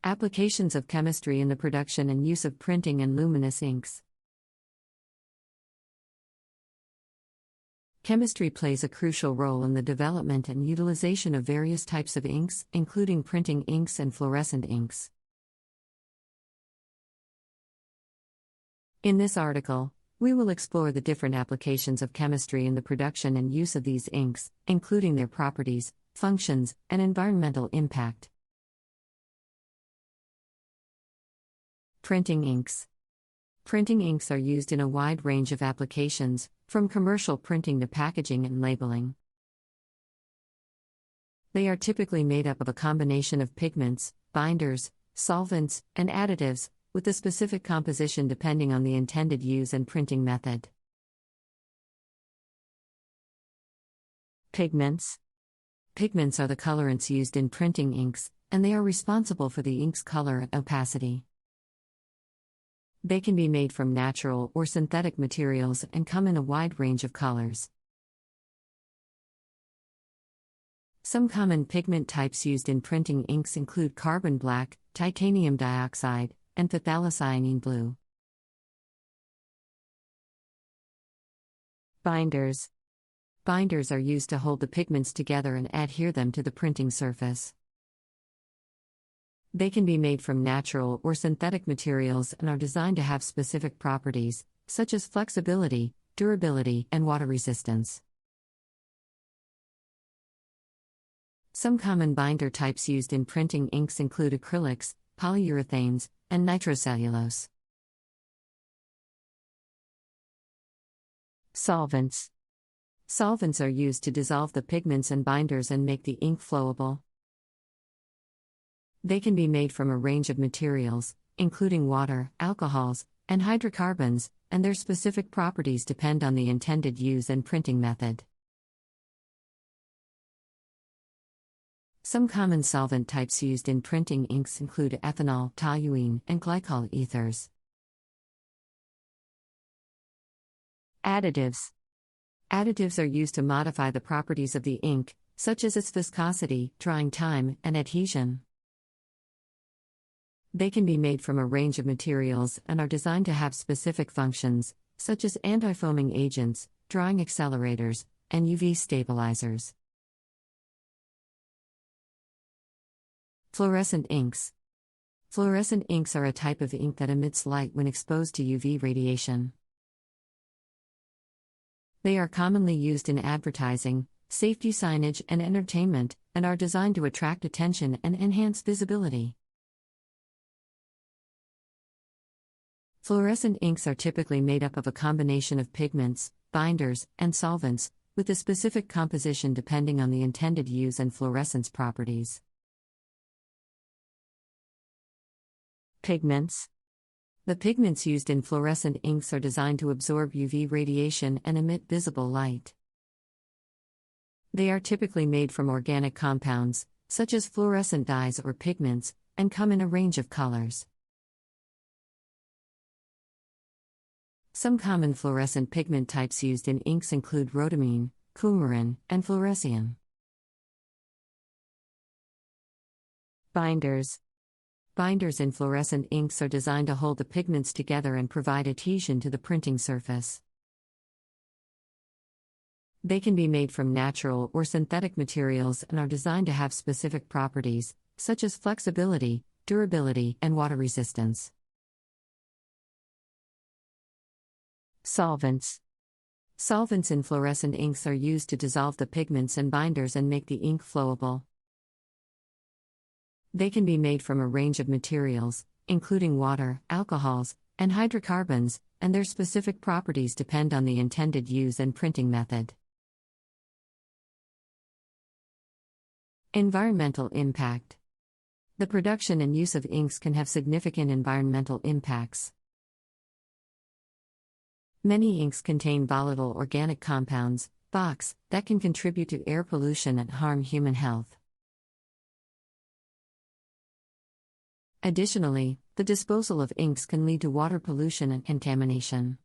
Applications of chemistry in the production and use of printing and luminous inks. Chemistry plays a crucial role in the development and utilization of various types of inks, including printing inks and fluorescent inks. In this article, we will explore the different applications of chemistry in the production and use of these inks, including their properties, functions, and environmental impact. Printing inks. Printing inks are used in a wide range of applications, from commercial printing to packaging and labeling. They are typically made up of a combination of pigments, binders, solvents, and additives, with a specific composition depending on the intended use and printing method. Pigments. Pigments are the colorants used in printing inks, and they are responsible for the ink's color and opacity. They can be made from natural or synthetic materials and come in a wide range of colors. Some common pigment types used in printing inks include carbon black, titanium dioxide, and phthalocyanine blue. Binders. Binders are used to hold the pigments together and adhere them to the printing surface. They can be made from natural or synthetic materials and are designed to have specific properties, such as flexibility, durability, and water resistance. Some common binder types used in printing inks include acrylics, polyurethanes, and nitrocellulose. Solvents. Solvents are used to dissolve the pigments and binders and make the ink flowable. They can be made from a range of materials, including water, alcohols, and hydrocarbons, and their specific properties depend on the intended use and printing method. Some common solvent types used in printing inks include ethanol, toluene, and glycol ethers. Additives. Additives are used to modify the properties of the ink, such as its viscosity, drying time, and adhesion. They can be made from a range of materials and are designed to have specific functions, such as anti-foaming agents, drying accelerators, and UV stabilizers. Fluorescent inks. Fluorescent inks are a type of ink that emits light when exposed to UV radiation. They are commonly used in advertising, safety signage, and entertainment, and are designed to attract attention and enhance visibility. Fluorescent inks are typically made up of a combination of pigments, binders, and solvents, with a specific composition depending on the intended use and fluorescence properties. Pigments. The pigments used in fluorescent inks are designed to absorb UV radiation and emit visible light. They are typically made from organic compounds, such as fluorescent dyes or pigments, and come in a range of colors. Some common fluorescent pigment types used in inks include rhodamine, coumarin, and fluorescein. Binders. Binders in fluorescent inks are designed to hold the pigments together and provide adhesion to the printing surface. They can be made from natural or synthetic materials and are designed to have specific properties, such as flexibility, durability, and water resistance. Solvents. Solvents in fluorescent inks are used to dissolve the pigments and binders and make the ink flowable. They can be made from a range of materials, including water, alcohols, and hydrocarbons, and their specific properties depend on the intended use and printing method. Environmental impact. The production and use of inks can have significant environmental impacts. Many inks contain volatile organic compounds, VOCs, that can contribute to air pollution and harm human health. Additionally, the disposal of inks can lead to water pollution and contamination.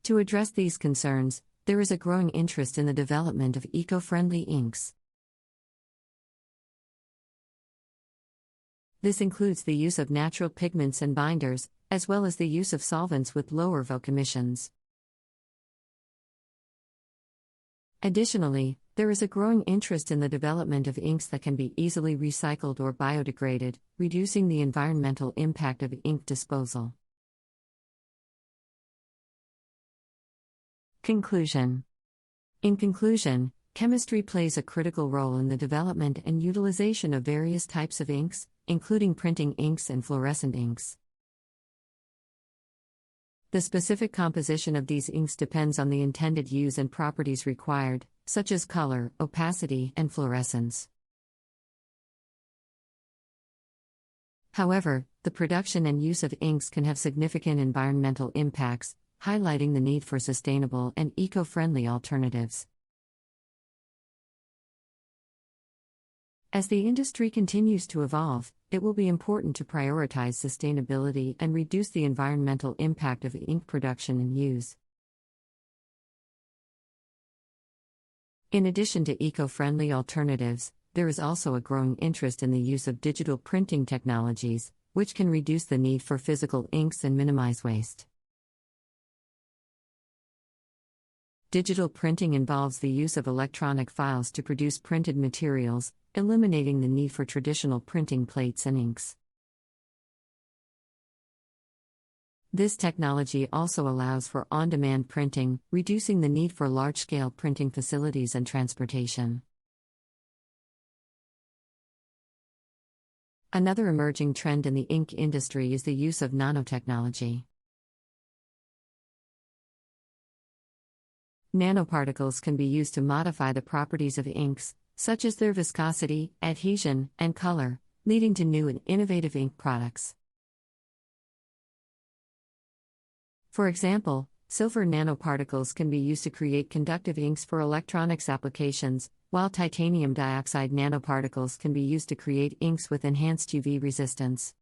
To address these concerns, there is a growing interest in the development of eco-friendly inks. This includes the use of natural pigments and binders, as well as the use of solvents with lower VOC emissions. Additionally, there is a growing interest in the development of inks that can be easily recycled or biodegraded, reducing the environmental impact of ink disposal. Conclusion. In conclusion, chemistry plays a critical role in the development and utilization of various types of inks, including printing inks and fluorescent inks. The specific composition of these inks depends on the intended use and properties required, such as color, opacity, and fluorescence. However, the production and use of inks can have significant environmental impacts, highlighting the need for sustainable and eco-friendly alternatives. As the industry continues to evolve, it will be important to prioritize sustainability and reduce the environmental impact of ink production and use. In addition to eco-friendly alternatives, there is also a growing interest in the use of digital printing technologies, which can reduce the need for physical inks and minimize waste. Digital printing involves the use of electronic files to produce printed materials, eliminating the need for traditional printing plates and inks. This technology also allows for on-demand printing, reducing the need for large-scale printing facilities and transportation. Another emerging trend in the ink industry is the use of nanotechnology. Nanoparticles can be used to modify the properties of inks, such as their viscosity, adhesion, and color, leading to new and innovative ink products. For example, silver nanoparticles can be used to create conductive inks for electronics applications, while titanium dioxide nanoparticles can be used to create inks with enhanced UV resistance.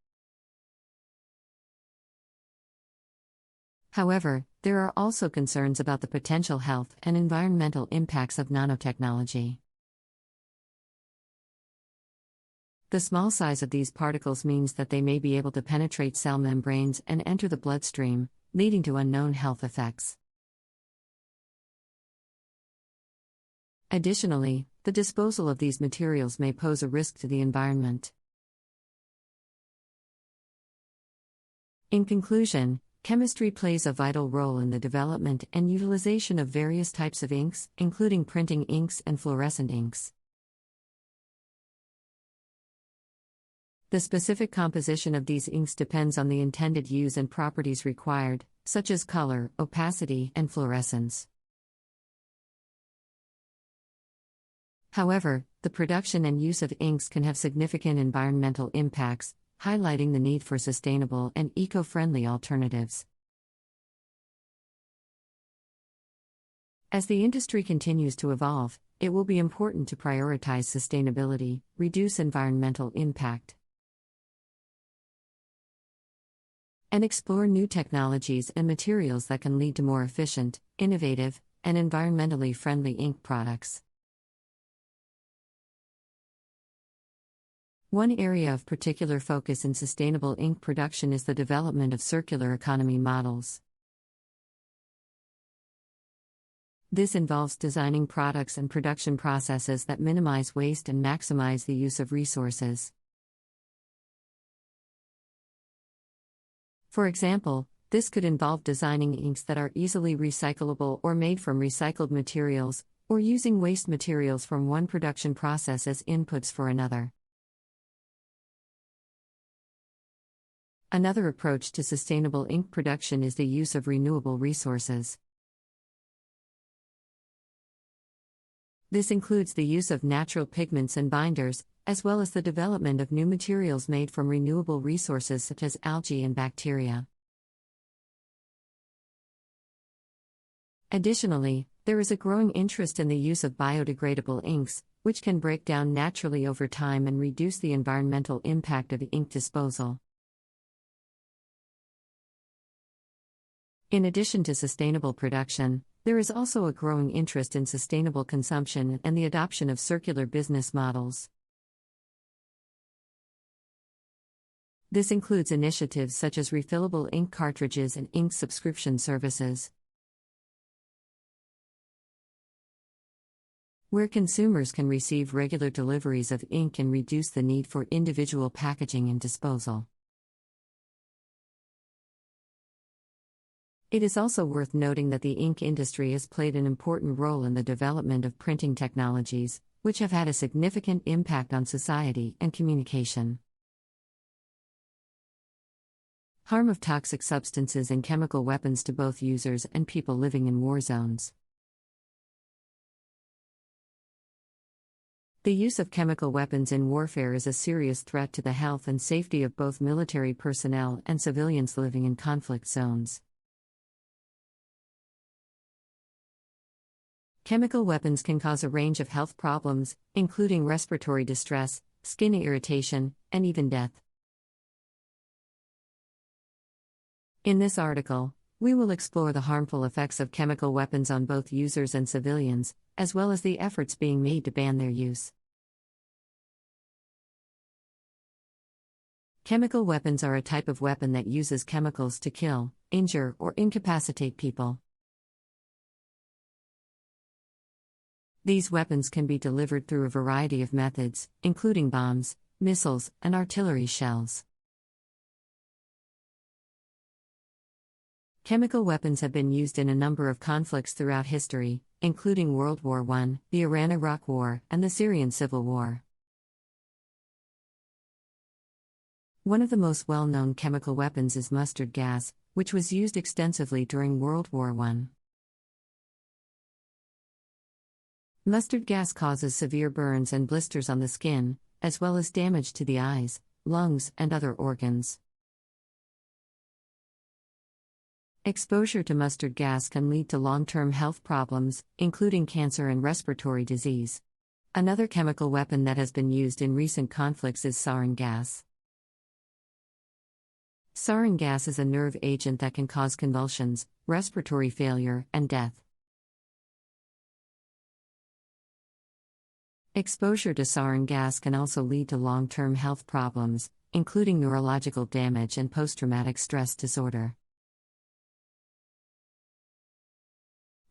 However, there are also concerns about the potential health and environmental impacts of nanotechnology. The small size of these particles means that they may be able to penetrate cell membranes and enter the bloodstream, leading to unknown health effects. Additionally, the disposal of these materials may pose a risk to the environment. In conclusion, chemistry plays a vital role in the development and utilization of various types of inks, including printing inks and fluorescent inks. The specific composition of these inks depends on the intended use and properties required, such as color, opacity, and fluorescence. However, the production and use of inks can have significant environmental impacts, highlighting the need for sustainable and eco-friendly alternatives. As the industry continues to evolve, it will be important to prioritize sustainability, reduce environmental impact, and explore new technologies and materials that can lead to more efficient, innovative, and environmentally friendly ink products. One area of particular focus in sustainable ink production is the development of circular economy models. This involves designing products and production processes that minimize waste and maximize the use of resources. For example, this could involve designing inks that are easily recyclable or made from recycled materials, or using waste materials from one production process as inputs for another. Another approach to sustainable ink production is the use of renewable resources. This includes the use of natural pigments and binders, as well as the development of new materials made from renewable resources such as algae and bacteria. Additionally, there is a growing interest in the use of biodegradable inks, which can break down naturally over time and reduce the environmental impact of ink disposal. In addition to sustainable production, there is also a growing interest in sustainable consumption and the adoption of circular business models. This includes initiatives such as refillable ink cartridges and ink subscription services, where consumers can receive regular deliveries of ink and reduce the need for individual packaging and disposal. It is also worth noting that the ink industry has played an important role in the development of printing technologies, which have had a significant impact on society and communication. Harm of toxic substances and chemical weapons to both users and people living in war zones. The use of chemical weapons in warfare is a serious threat to the health and safety of both military personnel and civilians living in conflict zones. Chemical weapons can cause a range of health problems, including respiratory distress, skin irritation, and even death. In this article, we will explore the harmful effects of chemical weapons on both users and civilians, as well as the efforts being made to ban their use. Chemical weapons are a type of weapon that uses chemicals to kill, injure, or incapacitate people. These weapons can be delivered through a variety of methods, including bombs, missiles, and artillery shells. Chemical weapons have been used in a number of conflicts throughout history, including World War I, the Iran-Iraq War, and the Syrian Civil War. One of the most well-known chemical weapons is mustard gas, which was used extensively during World War I. Mustard gas causes severe burns and blisters on the skin, as well as damage to the eyes, lungs, and other organs. Exposure to mustard gas can lead to long-term health problems, including cancer and respiratory disease. Another chemical weapon that has been used in recent conflicts is sarin gas. Sarin gas is a nerve agent that can cause convulsions, respiratory failure, and death. Exposure to sarin gas can also lead to long-term health problems, including neurological damage and post-traumatic stress disorder.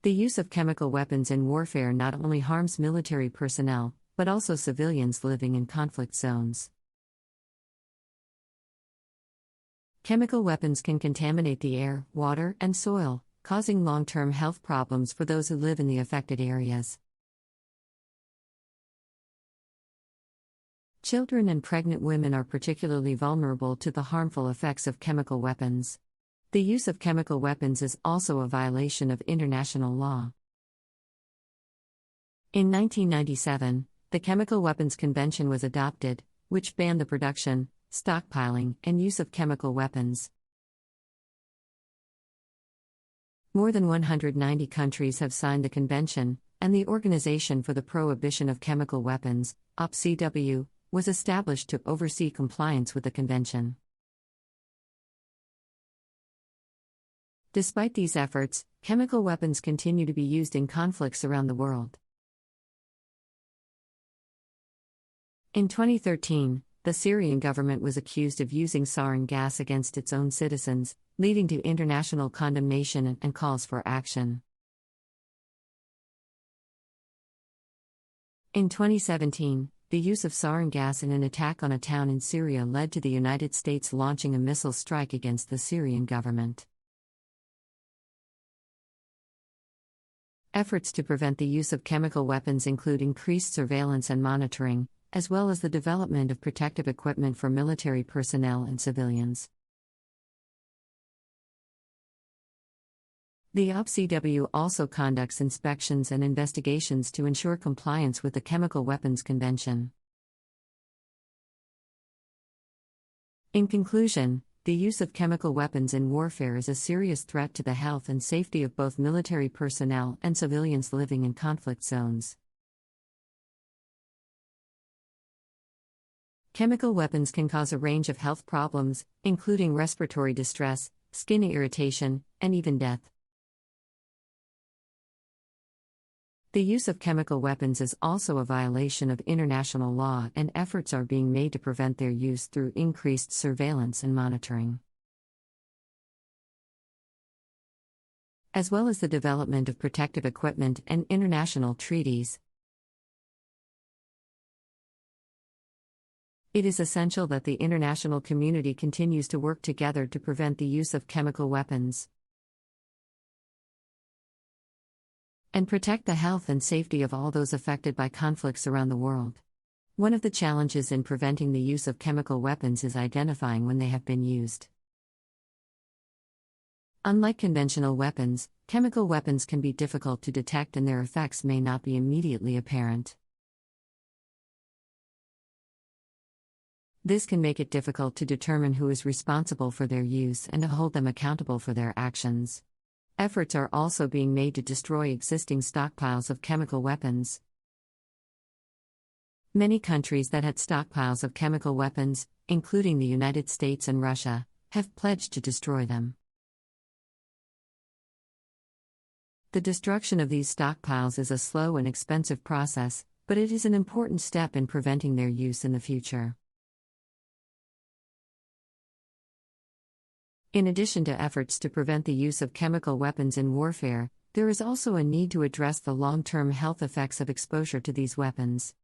The use of chemical weapons in warfare not only harms military personnel, but also civilians living in conflict zones. Chemical weapons can contaminate the air, water, and soil, causing long-term health problems for those who live in the affected areas. Children and pregnant women are particularly vulnerable to the harmful effects of chemical weapons. The use of chemical weapons is also a violation of international law. In 1997, the Chemical Weapons Convention was adopted, which banned the production, stockpiling, and use of chemical weapons. More than 190 countries have signed the convention, and the Organization for the Prohibition of Chemical Weapons, OPCW, was established to oversee compliance with the convention. Despite these efforts, chemical weapons continue to be used in conflicts around the world. In 2013, the Syrian government was accused of using sarin gas against its own citizens, leading to international condemnation and calls for action. In 2017, the use of sarin gas in an attack on a town in Syria led to the United States launching a missile strike against the Syrian government. Efforts to prevent the use of chemical weapons include increased surveillance and monitoring, as well as the development of protective equipment for military personnel and civilians. The OPCW also conducts inspections and investigations to ensure compliance with the Chemical Weapons Convention. In conclusion, the use of chemical weapons in warfare is a serious threat to the health and safety of both military personnel and civilians living in conflict zones. Chemical weapons can cause a range of health problems, including respiratory distress, skin irritation, and even death. The use of chemical weapons is also a violation of international law, and efforts are being made to prevent their use through increased surveillance and monitoring, as well as the development of protective equipment and international treaties. It is essential that the international community continues to work together to prevent the use of chemical weapons and protect the health and safety of all those affected by conflicts around the world. One of the challenges in preventing the use of chemical weapons is identifying when they have been used. Unlike conventional weapons, chemical weapons can be difficult to detect and their effects may not be immediately apparent. This can make it difficult to determine who is responsible for their use and to hold them accountable for their actions. Efforts are also being made to destroy existing stockpiles of chemical weapons. Many countries that had stockpiles of chemical weapons, including the United States and Russia, have pledged to destroy them. The destruction of these stockpiles is a slow and expensive process, but it is an important step in preventing their use in the future. In addition to efforts to prevent the use of chemical weapons in warfare, there is also a need to address the long-term health effects of exposure to these weapons.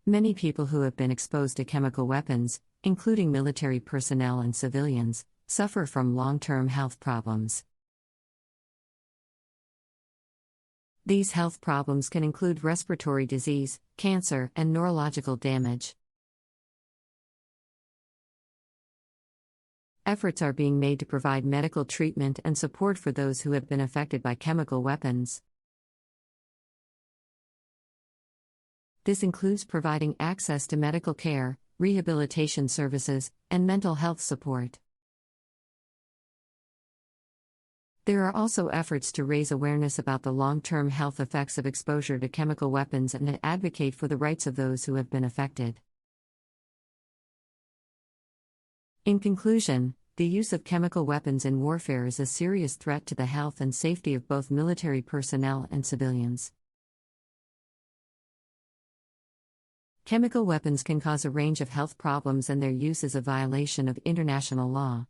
Many people who have been exposed to chemical weapons, including military personnel and civilians, suffer from long-term health problems. These health problems can include respiratory disease, cancer, and neurological damage. Efforts are being made to provide medical treatment and support for those who have been affected by chemical weapons. This includes providing access to medical care, rehabilitation services, and mental health support. There are also efforts to raise awareness about the long-term health effects of exposure to chemical weapons and to advocate for the rights of those who have been affected. In conclusion, the use of chemical weapons in warfare is a serious threat to the health and safety of both military personnel and civilians. Chemical weapons can cause a range of health problems, and their use is a violation of international law.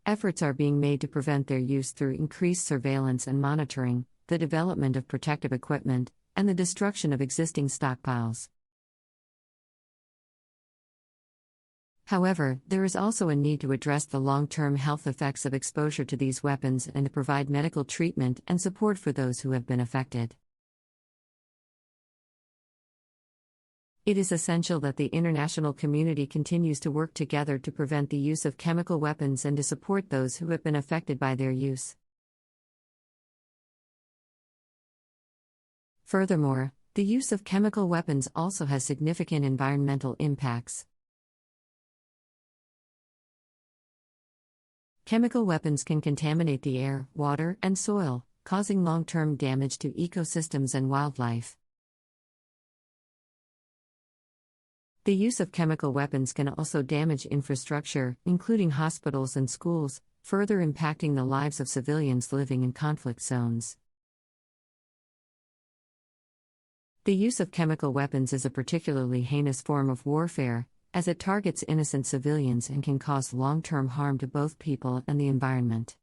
Efforts are being made to prevent their use through increased surveillance and monitoring, the development of protective equipment, and the destruction of existing stockpiles. However, there is also a need to address the long-term health effects of exposure to these weapons and to provide medical treatment and support for those who have been affected. It is essential that the international community continues to work together to prevent the use of chemical weapons and to support those who have been affected by their use. Furthermore, the use of chemical weapons also has significant environmental impacts. Chemical weapons can contaminate the air, water, and soil, causing long-term damage to ecosystems and wildlife. The use of chemical weapons can also damage infrastructure, including hospitals and schools, further impacting the lives of civilians living in conflict zones. The use of chemical weapons is a particularly heinous form of warfare, as it targets innocent civilians and can cause long-term harm to both people and the environment.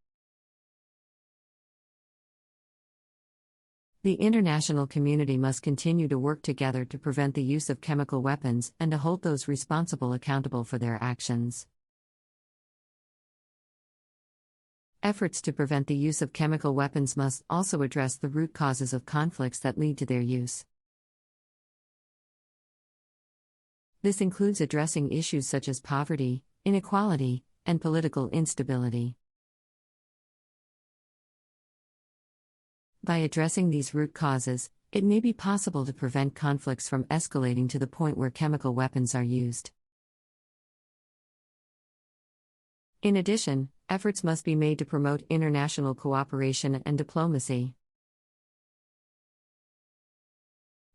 The international community must continue to work together to prevent the use of chemical weapons and to hold those responsible accountable for their actions. Efforts to prevent the use of chemical weapons must also address the root causes of conflicts that lead to their use. This includes addressing issues such as poverty, inequality, and political instability. By addressing these root causes, it may be possible to prevent conflicts from escalating to the point where chemical weapons are used. In addition, efforts must be made to promote international cooperation and diplomacy.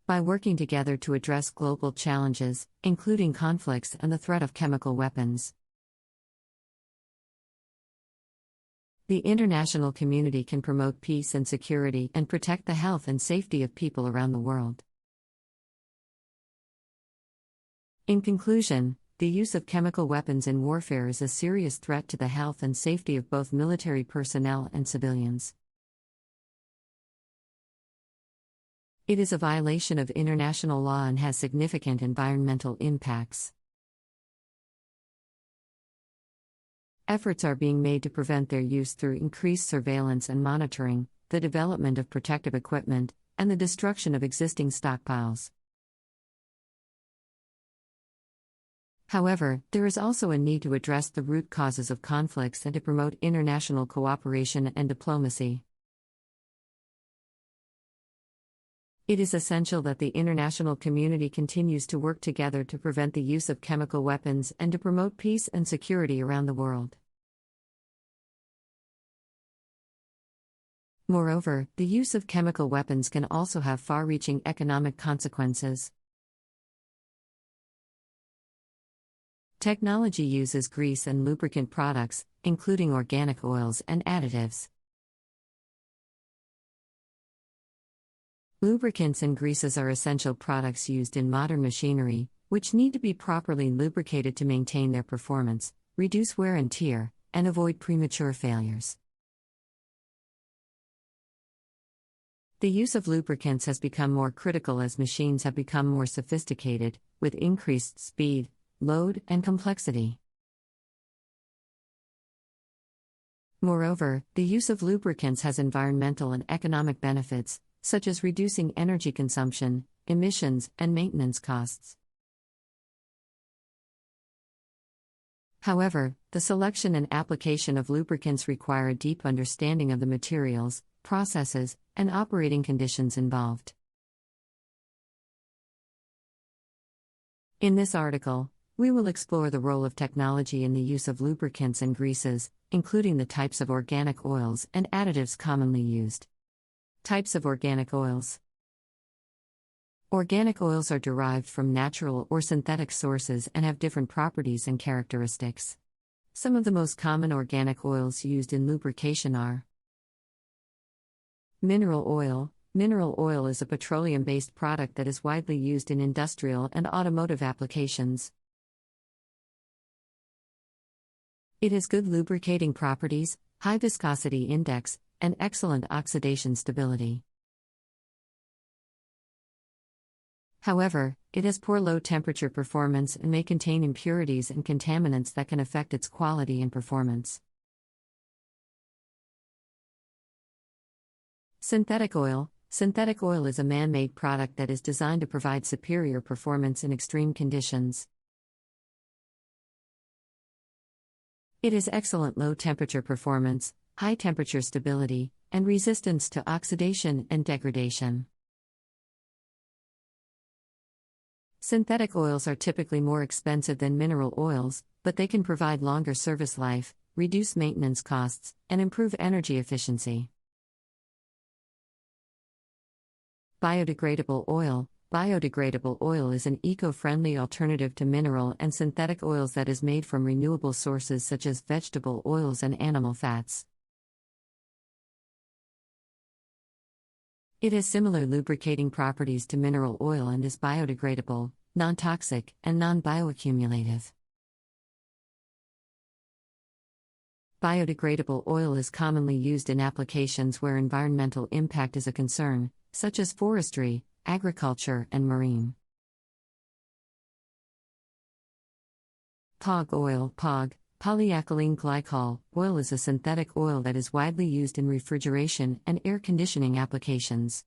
By working together to address global challenges, including conflicts and the threat of chemical weapons. The international community can promote peace and security and protect the health and safety of people around the world. In conclusion, the use of chemical weapons in warfare is a serious threat to the health and safety of both military personnel and civilians. It is a violation of international law and has significant environmental impacts. Efforts are being made to prevent their use through increased surveillance and monitoring, the development of protective equipment, and the destruction of existing stockpiles. However, there is also a need to address the root causes of conflicts and to promote international cooperation and diplomacy. It is essential that the international community continues to work together to prevent the use of chemical weapons and to promote peace and security around the world. Moreover, the use of chemical weapons can also have far-reaching economic consequences. Technology uses grease and lubricant products, including organic oils and additives. Lubricants and greases are essential products used in modern machinery, which need to be properly lubricated to maintain their performance, reduce wear and tear, and avoid premature failures. The use of lubricants has become more critical as machines have become more sophisticated, with increased speed, load, and complexity. Moreover, the use of lubricants has environmental and economic benefits, such as reducing energy consumption, emissions, and maintenance costs. However, the selection and application of lubricants require a deep understanding of the materials, processes, and operating conditions involved. In this article, we will explore the role of technology in the use of lubricants and greases, including the types of organic oils and additives commonly used. Types of organic oils. Organic oils are derived from natural or synthetic sources and have different properties and characteristics. Some of the most common organic oils used in lubrication are mineral oil. Mineral oil is a petroleum-based product that is widely used in industrial and automotive applications. It has good lubricating properties, high viscosity index, and excellent oxidation stability. However, it has poor low-temperature performance and may contain impurities and contaminants that can affect its quality and performance. Synthetic oil. Synthetic oil is a man-made product that is designed to provide superior performance in extreme conditions. It has excellent low-temperature performance, high-temperature stability, and resistance to oxidation and degradation. Synthetic oils are typically more expensive than mineral oils, but they can provide longer service life, reduce maintenance costs, and improve energy efficiency. Biodegradable oil. Biodegradable oil is an eco-friendly alternative to mineral and synthetic oils that is made from renewable sources such as vegetable oils and animal fats. It has similar lubricating properties to mineral oil and is biodegradable, non-toxic, and non-bioaccumulative. Biodegradable oil is commonly used in applications where environmental impact is a concern, such as forestry, agriculture, and marine. POG oil. POG, polyethylene glycol oil, is a synthetic oil that is widely used in refrigeration and air conditioning applications.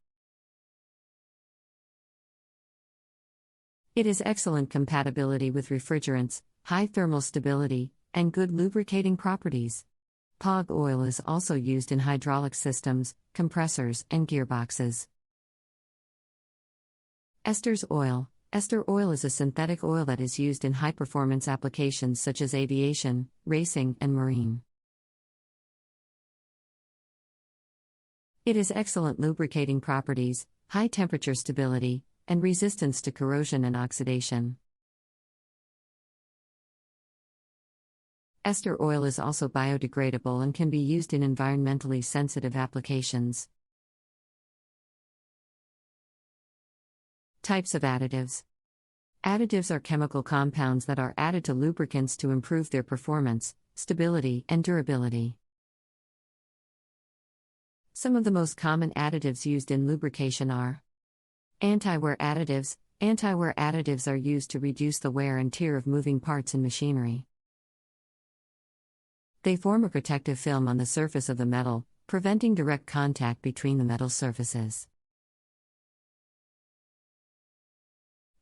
It has excellent compatibility with refrigerants, high thermal stability, and good lubricating properties. POG oil is also used in hydraulic systems, compressors, and gearboxes. Esters oil. Ester oil is a synthetic oil that is used in high-performance applications such as aviation, racing, and marine. It has excellent lubricating properties, high temperature stability, and resistance to corrosion and oxidation. Ester oil is also biodegradable and can be used in environmentally sensitive applications. Types of additives. Additives are chemical compounds that are added to lubricants to improve their performance, stability, and durability. Some of the most common additives used in lubrication are anti-wear additives. Anti-wear additives are used to reduce the wear and tear of moving parts and machinery. They form a protective film on the surface of the metal, preventing direct contact between the metal surfaces.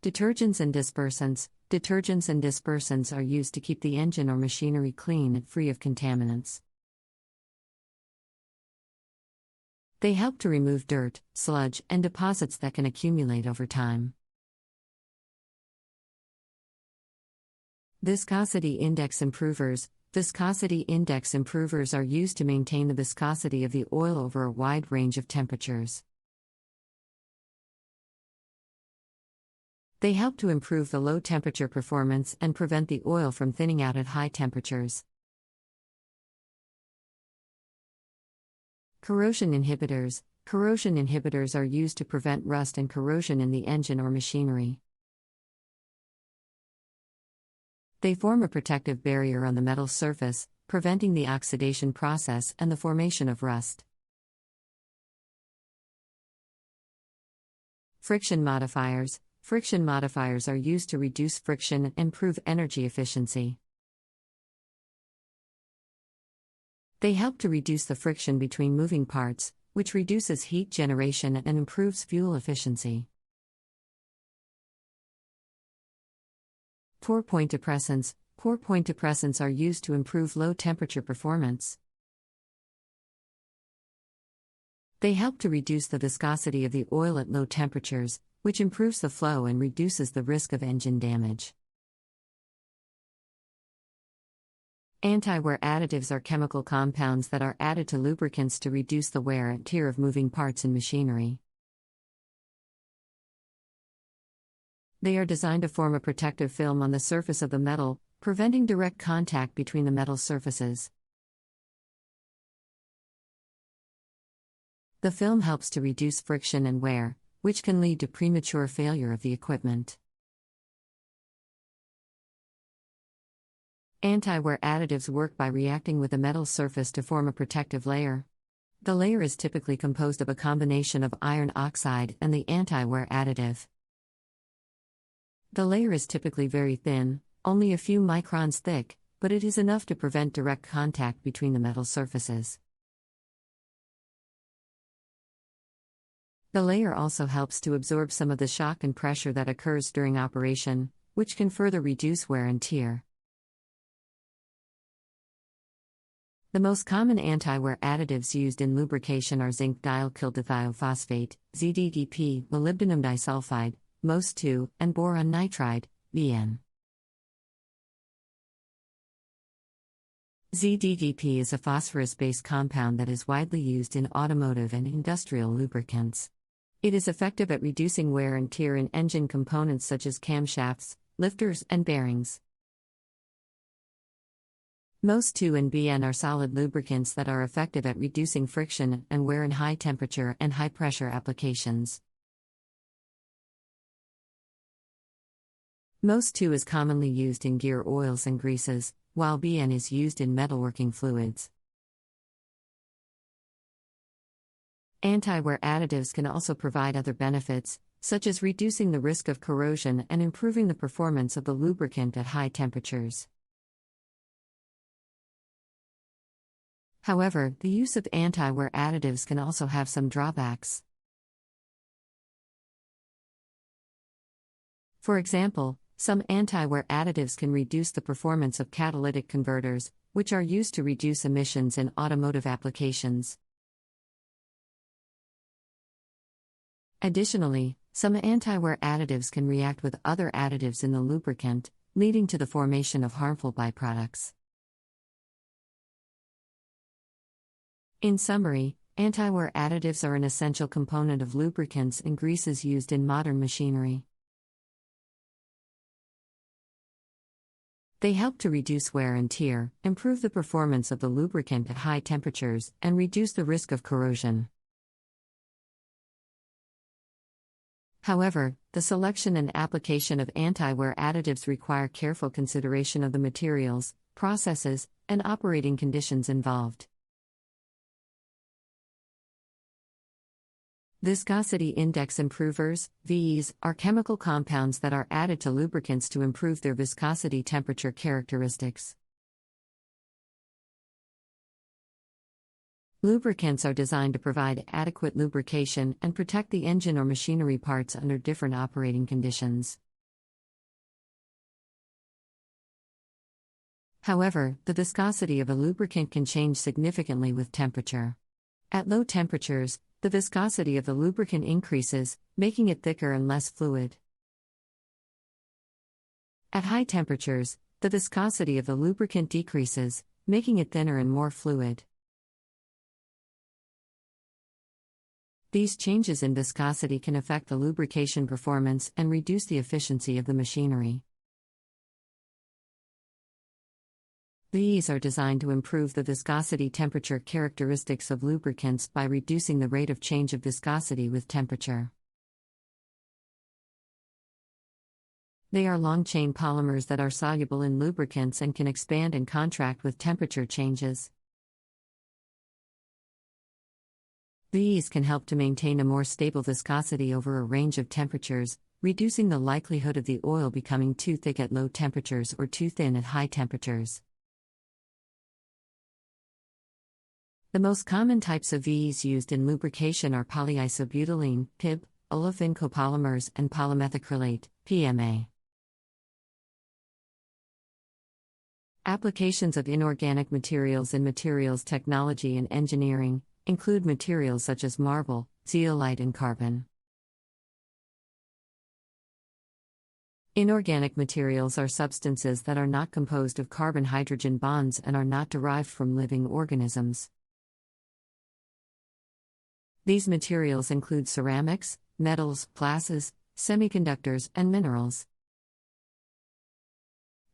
Detergents and dispersants. Detergents and dispersants are used to keep the engine or machinery clean and free of contaminants. They help to remove dirt, sludge, and deposits that can accumulate over time. Viscosity index improvers. Viscosity index improvers are used to maintain the viscosity of the oil over a wide range of temperatures. They help to improve the low temperature performance and prevent the oil from thinning out at high temperatures. Corrosion inhibitors. Corrosion inhibitors are used to prevent rust and corrosion in the engine or machinery. They form a protective barrier on the metal surface, preventing the oxidation process and the formation of rust. Friction modifiers. Friction modifiers are used to reduce friction and improve energy efficiency. They help to reduce the friction between moving parts, which reduces heat generation and improves fuel efficiency. Pour point depressants. Pour point depressants are used to improve low temperature performance. They help to reduce the viscosity of the oil at low temperatures, which improves the flow and reduces the risk of engine damage. Anti-wear additives are chemical compounds that are added to lubricants to reduce the wear and tear of moving parts and machinery. They are designed to form a protective film on the surface of the metal, preventing direct contact between the metal surfaces. The film helps to reduce friction and wear, which can lead to premature failure of the equipment. Anti-wear additives work by reacting with the metal surface to form a protective layer. The layer is typically composed of a combination of iron oxide and the anti-wear additive. The layer is typically very thin, only a few microns thick, but it is enough to prevent direct contact between the metal surfaces. The layer also helps to absorb some of the shock and pressure that occurs during operation, which can further reduce wear and tear. The most common anti-wear additives used in lubrication are zinc dialkyl-dithiophosphate, ZDDP, molybdenum disulfide, MOS2, and boron nitride, BN. ZDDP is a phosphorus-based compound that is widely used in automotive and industrial lubricants. It is effective at reducing wear and tear in engine components such as camshafts, lifters, and bearings. MOS2 and BN are solid lubricants that are effective at reducing friction and wear in high temperature and high pressure applications. MOS2 is commonly used in gear oils and greases, while BN is used in metalworking fluids. Anti-wear additives can also provide other benefits, such as reducing the risk of corrosion and improving the performance of the lubricant at high temperatures. However, the use of anti-wear additives can also have some drawbacks. For example, some anti-wear additives can reduce the performance of catalytic converters, which are used to reduce emissions in automotive applications. Additionally, some anti-wear additives can react with other additives in the lubricant, leading to the formation of harmful byproducts. In summary, anti-wear additives are an essential component of lubricants and greases used in modern machinery. They help to reduce wear and tear, improve the performance of the lubricant at high temperatures, and reduce the risk of corrosion. However, the selection and application of anti-wear additives require careful consideration of the materials, processes, and operating conditions involved. Viscosity index improvers, VIs, are chemical compounds that are added to lubricants to improve their viscosity temperature characteristics. Lubricants are designed to provide adequate lubrication and protect the engine or machinery parts under different operating conditions. However, the viscosity of a lubricant can change significantly with temperature. At low temperatures, the viscosity of the lubricant increases, making it thicker and less fluid. At high temperatures, the viscosity of the lubricant decreases, making it thinner and more fluid. These changes in viscosity can affect the lubrication performance and reduce the efficiency of the machinery. These are designed to improve the viscosity temperature characteristics of lubricants by reducing the rate of change of viscosity with temperature. They are long-chain polymers that are soluble in lubricants and can expand and contract with temperature changes. These can help to maintain a more stable viscosity over a range of temperatures, reducing the likelihood of the oil becoming too thick at low temperatures or too thin at high temperatures. The most common types of VIs used in lubrication are polyisobutylene, PIB, olefin copolymers, and polymethacrylate, PMA. Applications of inorganic materials in materials technology and engineering include materials such as marble, zeolite, and carbon. Inorganic materials are substances that are not composed of carbon-hydrogen bonds and are not derived from living organisms. These materials include ceramics, metals, glasses, semiconductors, and minerals.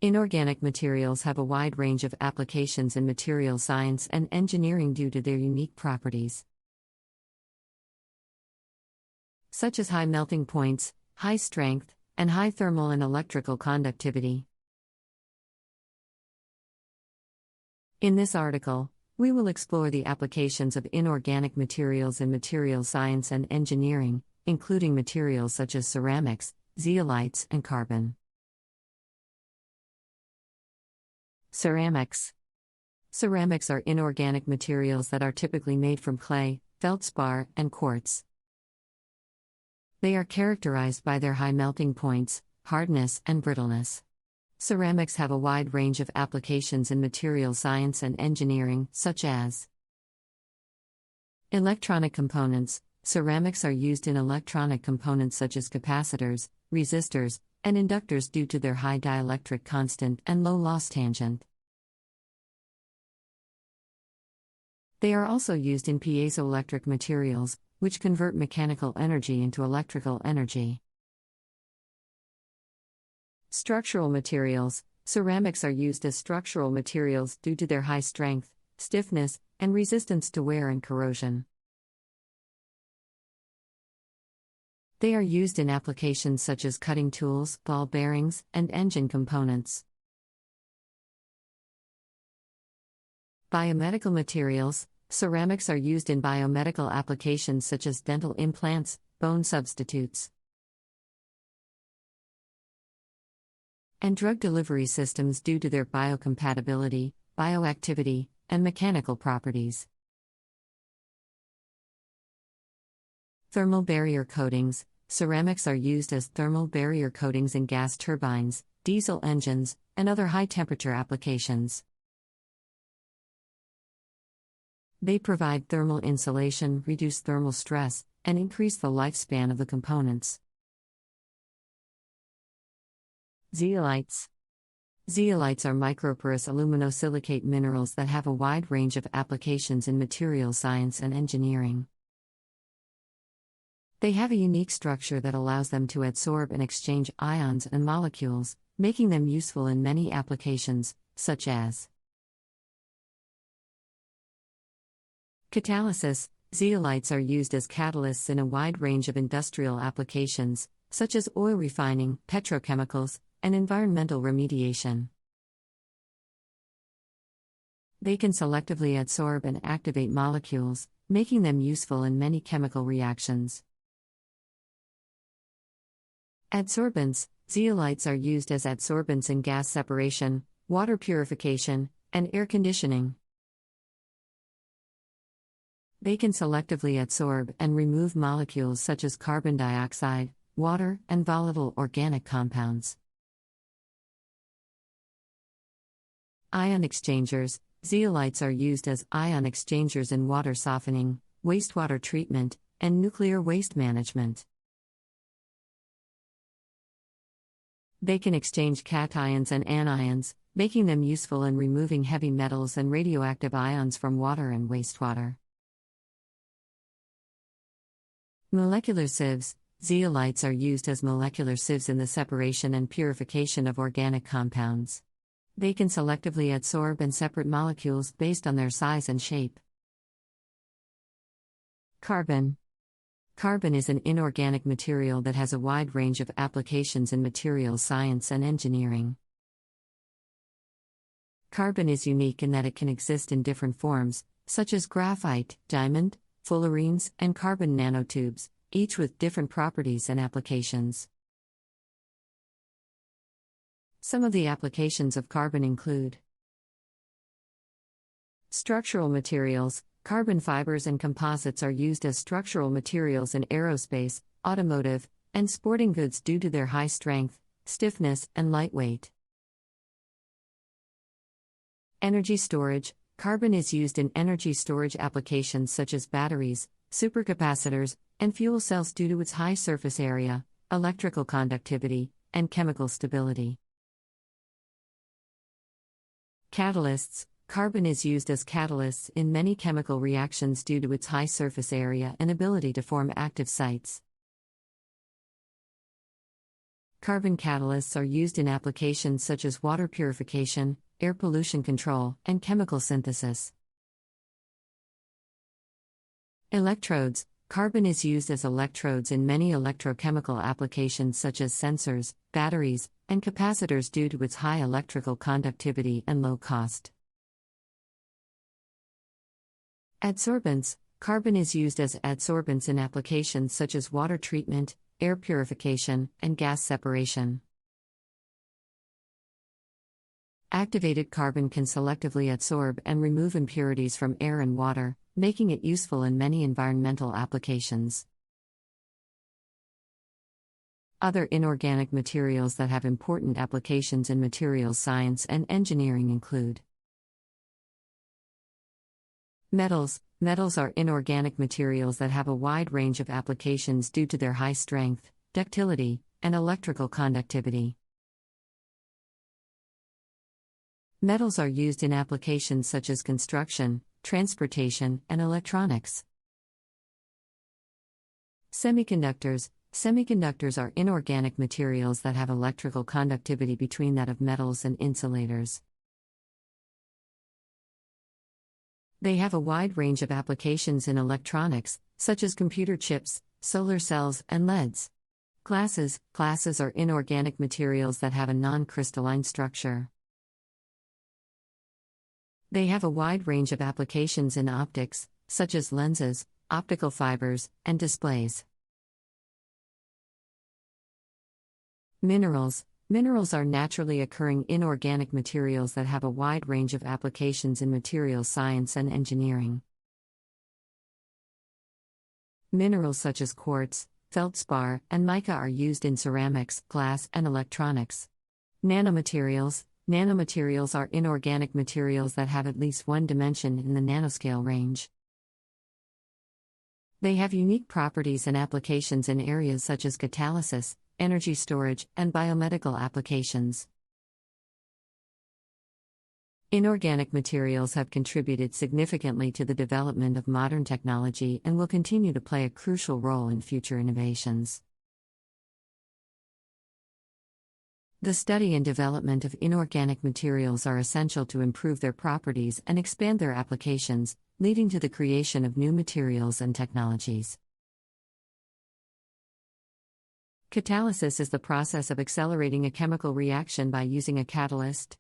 Inorganic materials have a wide range of applications in material science and engineering due to their unique properties, such as high melting points, high strength, and high thermal and electrical conductivity. In this article, we will explore the applications of inorganic materials in material science and engineering, including materials such as ceramics, zeolites, and carbon. Ceramics. Ceramics are inorganic materials that are typically made from clay, feldspar, and quartz. They are characterized by their high melting points, hardness, and brittleness. Ceramics have a wide range of applications in material science and engineering, such as electronic components. Ceramics are used in electronic components such as capacitors, resistors, and inductors due to their high dielectric constant and low loss tangent. They are also used in piezoelectric materials, which convert mechanical energy into electrical energy. Structural materials. Ceramics are used as structural materials due to their high strength, stiffness, and resistance to wear and corrosion. They are used in applications such as cutting tools, ball bearings, and engine components. Biomedical materials. Ceramics are used in biomedical applications such as dental implants, bone substitutes, and drug delivery systems due to their biocompatibility, bioactivity, and mechanical properties. Thermal barrier coatings. Ceramics are used as thermal barrier coatings in gas turbines, diesel engines, and other high-temperature applications. They provide thermal insulation, reduce thermal stress, and increase the lifespan of the components. Zeolites. Zeolites are microporous aluminosilicate minerals that have a wide range of applications in material science and engineering. They have a unique structure that allows them to adsorb and exchange ions and molecules, making them useful in many applications, such as catalysis. Zeolites are used as catalysts in a wide range of industrial applications, such as oil refining, petrochemicals, and environmental remediation. They can selectively adsorb and activate molecules, making them useful in many chemical reactions. Adsorbents. Zeolites are used as adsorbents in gas separation, water purification, and air conditioning. They can selectively adsorb and remove molecules such as carbon dioxide, water, and volatile organic compounds. Ion exchangers. Zeolites are used as ion exchangers in water softening, wastewater treatment, and nuclear waste management. They can exchange cations and anions, making them useful in removing heavy metals and radioactive ions from water and wastewater. Molecular sieves. Zeolites are used as molecular sieves in the separation and purification of organic compounds. They can selectively adsorb and separate molecules based on their size and shape. Carbon. Carbon is an inorganic material that has a wide range of applications in materials science and engineering. Carbon is unique in that it can exist in different forms, such as graphite, diamond, fullerenes, and carbon nanotubes, each with different properties and applications. Some of the applications of carbon include structural materials. Carbon fibers and composites are used as structural materials in aerospace, automotive, and sporting goods due to their high strength, stiffness, and lightweight. Energy storage. Carbon is used in energy storage applications such as batteries, supercapacitors, and fuel cells due to its high surface area, electrical conductivity, and chemical stability. Catalysts. Carbon is used as catalysts in many chemical reactions due to its high surface area and ability to form active sites. Carbon catalysts are used in applications such as water purification, air pollution control, and chemical synthesis. Electrodes. Carbon is used as electrodes in many electrochemical applications such as sensors, batteries, and capacitors due to its high electrical conductivity and low cost. Adsorbents. Carbon is used as adsorbents in applications such as water treatment, air purification, and gas separation. Activated carbon can selectively adsorb and remove impurities from air and water, making it useful in many environmental applications. Other inorganic materials that have important applications in materials science and engineering include metals. Metals are inorganic materials that have a wide range of applications due to their high strength, ductility, and electrical conductivity. Metals are used in applications such as construction, transportation, and electronics. Semiconductors. Semiconductors are inorganic materials that have electrical conductivity between that of metals and insulators. They have a wide range of applications in electronics, such as computer chips, solar cells, and LEDs. Glasses. Glasses are inorganic materials that have a non-crystalline structure. They have a wide range of applications in optics, such as lenses, optical fibers, and displays. Minerals. Minerals are naturally occurring inorganic materials that have a wide range of applications in materials science and engineering. Minerals such as quartz, feldspar, and mica are used in ceramics, glass, and electronics. Nanomaterials. Nanomaterials are inorganic materials that have at least one dimension in the nanoscale range. They have unique properties and applications in areas such as catalysis, energy storage, and biomedical applications. Inorganic materials have contributed significantly to the development of modern technology and will continue to play a crucial role in future innovations. The study and development of inorganic materials are essential to improve their properties and expand their applications, leading to the creation of new materials and technologies. Catalysis is the process of accelerating a chemical reaction by using a catalyst.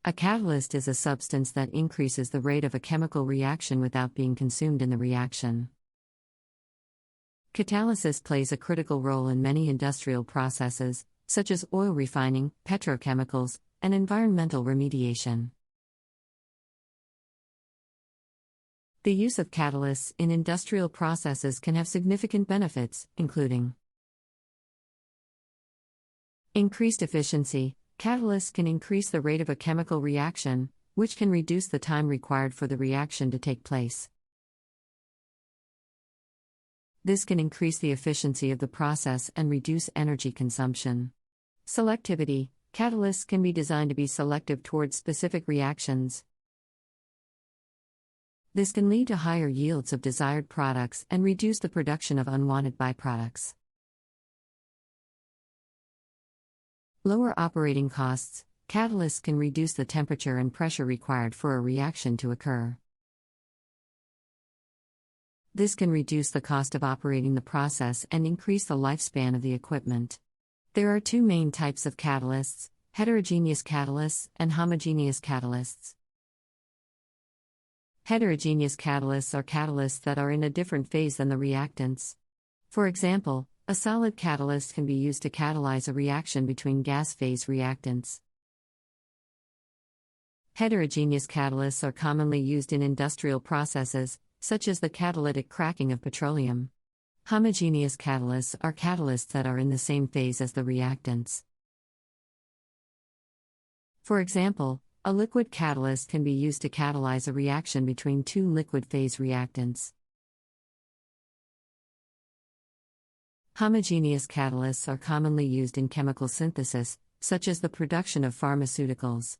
A catalyst is a substance that increases the rate of a chemical reaction without being consumed in the reaction. Catalysis plays a critical role in many industrial processes, such as oil refining, petrochemicals, and environmental remediation. The use of catalysts in industrial processes can have significant benefits, including increased efficiency. Catalysts can increase the rate of a chemical reaction, which can reduce the time required for the reaction to take place. This can increase the efficiency of the process and reduce energy consumption. Selectivity. Catalysts can be designed to be selective towards specific reactions. This can lead to higher yields of desired products and reduce the production of unwanted byproducts. Lower operating costs. Catalysts can reduce the temperature and pressure required for a reaction to occur. This can reduce the cost of operating the process and increase the lifespan of the equipment. There are two main types of catalysts: heterogeneous catalysts and homogeneous catalysts. Heterogeneous catalysts are catalysts that are in a different phase than the reactants. For example, a solid catalyst can be used to catalyze a reaction between gas phase reactants. Heterogeneous catalysts are commonly used in industrial processes, such as the catalytic cracking of petroleum. Homogeneous catalysts are catalysts that are in the same phase as the reactants. For example, a liquid catalyst can be used to catalyze a reaction between two liquid phase reactants. Homogeneous catalysts are commonly used in chemical synthesis, such as the production of pharmaceuticals.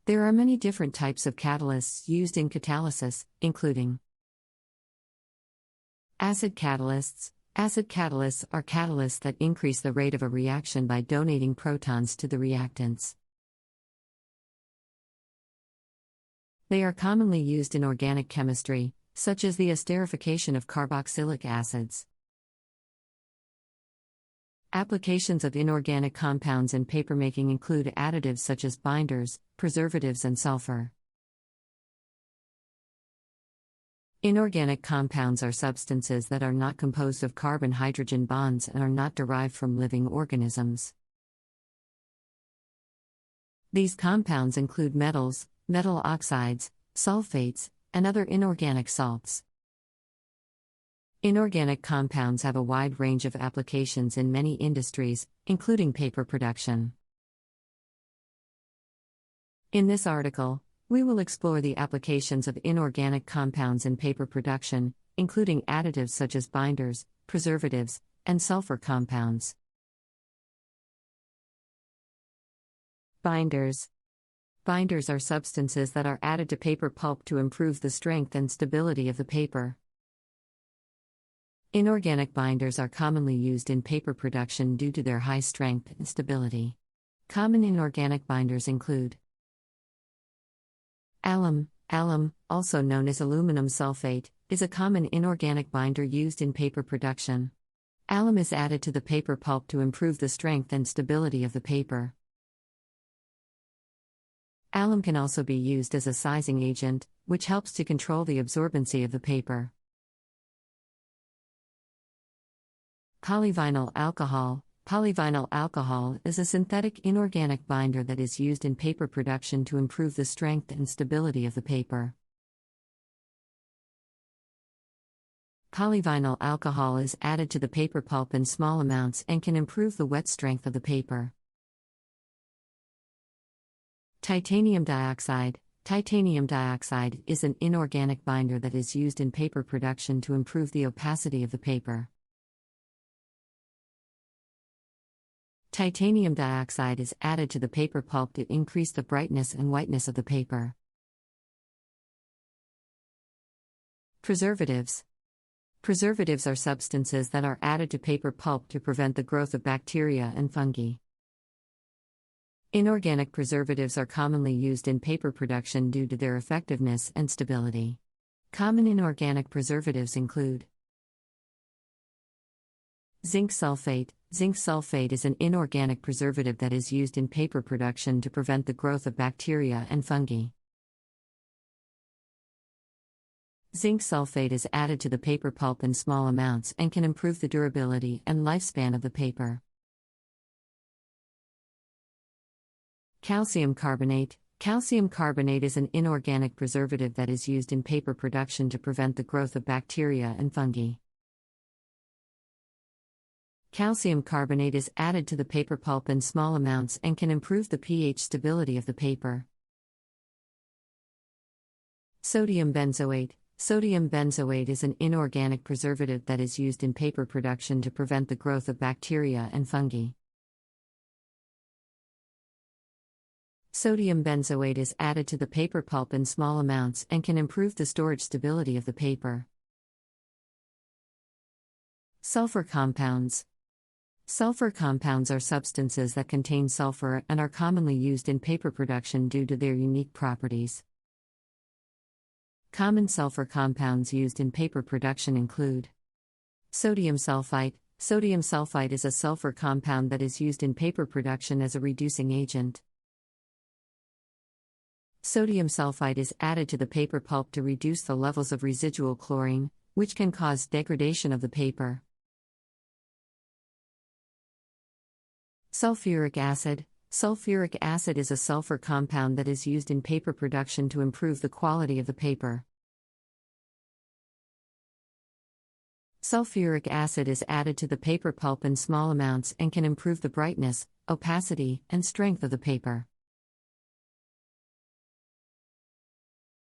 There are many different types of catalysts used in catalysis, including acid catalysts. Acid catalysts are catalysts that increase the rate of a reaction by donating protons to the reactants. They are commonly used in organic chemistry, such as the esterification of carboxylic acids. Applications of inorganic compounds in papermaking include additives such as binders, preservatives, and sulfur. Inorganic compounds are substances that are not composed of carbon-hydrogen bonds and are not derived from living organisms. These compounds include metals, metal oxides, sulfates, and other inorganic salts. Inorganic compounds have a wide range of applications in many industries, including paper production. In this article, we will explore the applications of inorganic compounds in paper production, including additives such as binders, preservatives, and sulfur compounds. Binders. Binders are substances that are added to paper pulp to improve the strength and stability of the paper. Inorganic binders are commonly used in paper production due to their high strength and stability. Common inorganic binders include alum. Alum, also known as aluminum sulfate, is a common inorganic binder used in paper production. Alum is added to the paper pulp to improve the strength and stability of the paper. Alum can also be used as a sizing agent, which helps to control the absorbency of the paper. Polyvinyl alcohol. Polyvinyl alcohol is a synthetic inorganic binder that is used in paper production to improve the strength and stability of the paper. Polyvinyl alcohol is added to the paper pulp in small amounts and can improve the wet strength of the paper. Titanium dioxide. Titanium dioxide is an inorganic binder that is used in paper production to improve the opacity of the paper. Titanium dioxide is added to the paper pulp to increase the brightness and whiteness of the paper. Preservatives. Preservatives are substances that are added to paper pulp to prevent the growth of bacteria and fungi. Inorganic preservatives are commonly used in paper production due to their effectiveness and stability. Common inorganic preservatives include zinc sulfate. Zinc sulfate is an inorganic preservative that is used in paper production to prevent the growth of bacteria and fungi. Zinc sulfate is added to the paper pulp in small amounts and can improve the durability and lifespan of the paper. Calcium carbonate. Calcium carbonate is an inorganic preservative that is used in paper production to prevent the growth of bacteria and fungi. Calcium carbonate is added to the paper pulp in small amounts and can improve the pH stability of the paper. Sodium benzoate. Sodium benzoate is an inorganic preservative that is used in paper production to prevent the growth of bacteria and fungi. Sodium benzoate is added to the paper pulp in small amounts and can improve the storage stability of the paper. Sulfur compounds. Sulfur compounds are substances that contain sulfur and are commonly used in paper production due to their unique properties. Common sulfur compounds used in paper production include sodium sulfite. Sodium sulfite is a sulfur compound that is used in paper production as a reducing agent. Sodium sulfite is added to the paper pulp to reduce the levels of residual chlorine, which can cause degradation of the paper. Sulfuric acid. Sulfuric acid is a sulfur compound that is used in paper production to improve the quality of the paper. Sulfuric acid is added to the paper pulp in small amounts and can improve the brightness, opacity, and strength of the paper.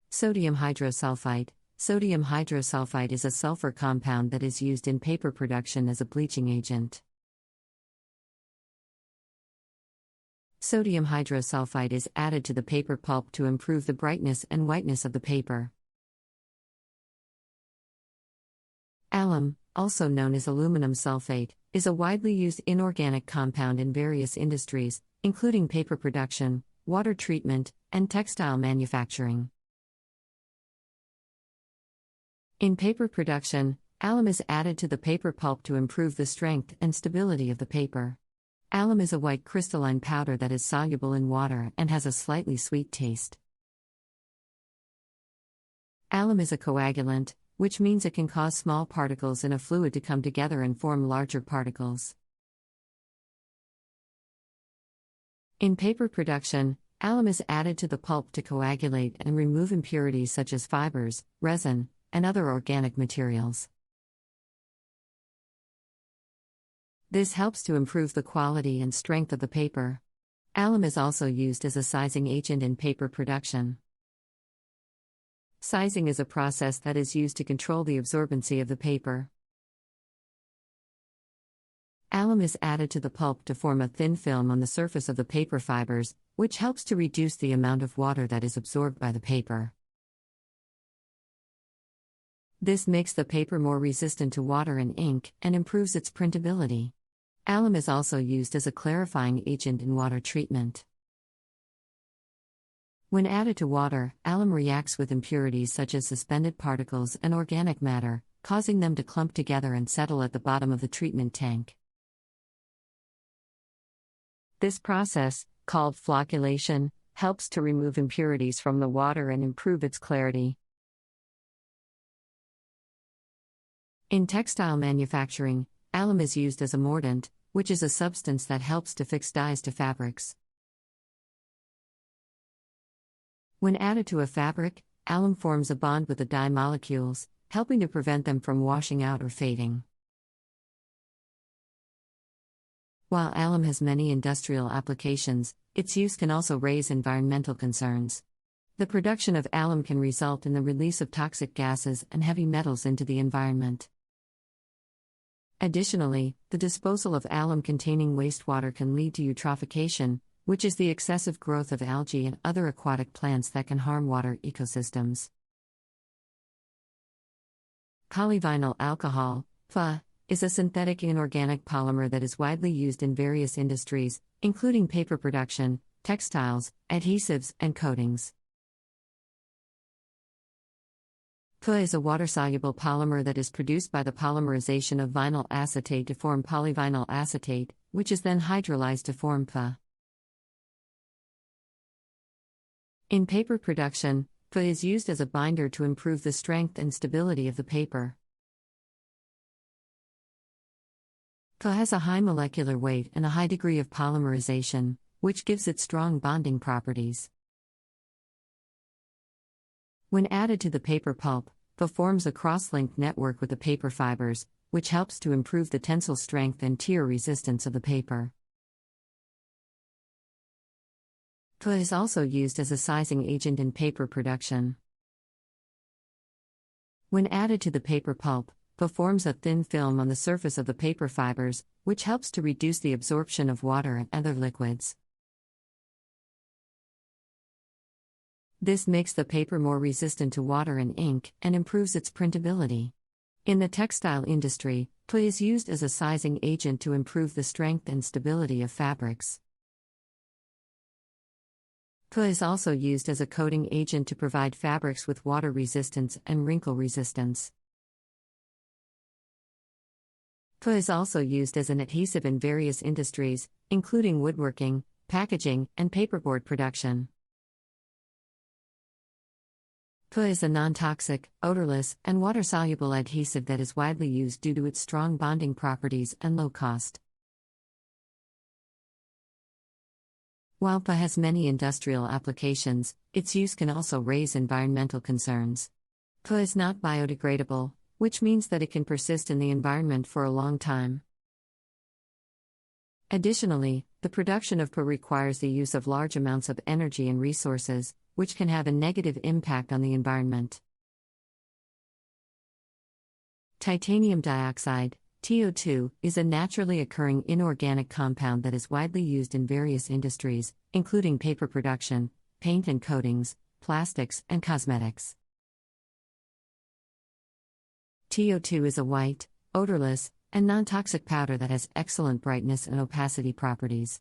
Sodium hydrosulfite. Sodium hydrosulfite is a sulfur compound that is used in paper production as a bleaching agent. Sodium hydrosulfite is added to the paper pulp to improve the brightness and whiteness of the paper. Alum, also known as aluminum sulfate, is a widely used inorganic compound in various industries, including paper production, water treatment, and textile manufacturing. In paper production, alum is added to the paper pulp to improve the strength and stability of the paper. Alum is a white crystalline powder that is soluble in water and has a slightly sweet taste. Alum is a coagulant, which means it can cause small particles in a fluid to come together and form larger particles. In paper production, alum is added to the pulp to coagulate and remove impurities such as fibers, resin, and other organic materials. This helps to improve the quality and strength of the paper. Alum is also used as a sizing agent in paper production. Sizing is a process that is used to control the absorbency of the paper. Alum is added to the pulp to form a thin film on the surface of the paper fibers, which helps to reduce the amount of water that is absorbed by the paper. This makes the paper more resistant to water and ink and improves its printability. Alum is also used as a clarifying agent in water treatment. When added to water, alum reacts with impurities such as suspended particles and organic matter, causing them to clump together and settle at the bottom of the treatment tank. This process, called flocculation, helps to remove impurities from the water and improve its clarity. In textile manufacturing, alum is used as a mordant, which is a substance that helps to fix dyes to fabrics. When added to a fabric, alum forms a bond with the dye molecules, helping to prevent them from washing out or fading. While alum has many industrial applications, its use can also raise environmental concerns. The production of alum can result in the release of toxic gases and heavy metals into the environment. Additionally, the disposal of alum-containing wastewater can lead to eutrophication, which is the excessive growth of algae and other aquatic plants that can harm water ecosystems. Polyvinyl alcohol, PA, is a synthetic inorganic polymer that is widely used in various industries, including paper production, textiles, adhesives, and coatings. PA is a water-soluble polymer that is produced by the polymerization of vinyl acetate to form polyvinyl acetate, which is then hydrolyzed to form PA. In paper production, PA is used as a binder to improve the strength and stability of the paper. PA has a high molecular weight and a high degree of polymerization, which gives it strong bonding properties. When added to the paper pulp, PA forms a cross-linked network with the paper fibers, which helps to improve the tensile strength and tear resistance of the paper. PA is also used as a sizing agent in paper production. When added to the paper pulp, PA forms a thin film on the surface of the paper fibers, which helps to reduce the absorption of water and other liquids. This makes the paper more resistant to water and ink and improves its printability. In the textile industry, PA is used as a sizing agent to improve the strength and stability of fabrics. PA is also used as a coating agent to provide fabrics with water resistance and wrinkle resistance. PA is also used as an adhesive in various industries, including woodworking, packaging, and paperboard production. PA is a non-toxic, odorless, and water-soluble adhesive that is widely used due to its strong bonding properties and low cost. While PA has many industrial applications, its use can also raise environmental concerns. PA is not biodegradable, which means that it can persist in the environment for a long time. Additionally, the production of PA requires the use of large amounts of energy and resources, which can have a negative impact on the environment. Titanium dioxide, TiO2, is a naturally occurring inorganic compound that is widely used in various industries, including paper production, paint and coatings, plastics, and cosmetics. TiO2 is a white, odorless, and non-toxic powder that has excellent brightness and opacity properties.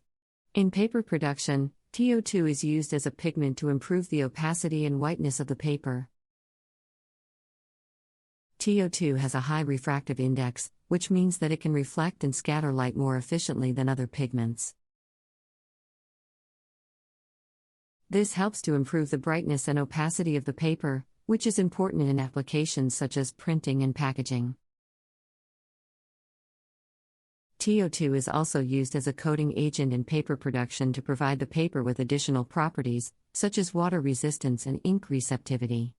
In paper production, TiO2 is used as a pigment to improve the opacity and whiteness of the paper. TiO2 has a high refractive index, which means that it can reflect and scatter light more efficiently than other pigments. This helps to improve the brightness and opacity of the paper, which is important in applications such as printing and packaging. TiO2 is also used as a coating agent in paper production to provide the paper with additional properties, such as water resistance and ink receptivity.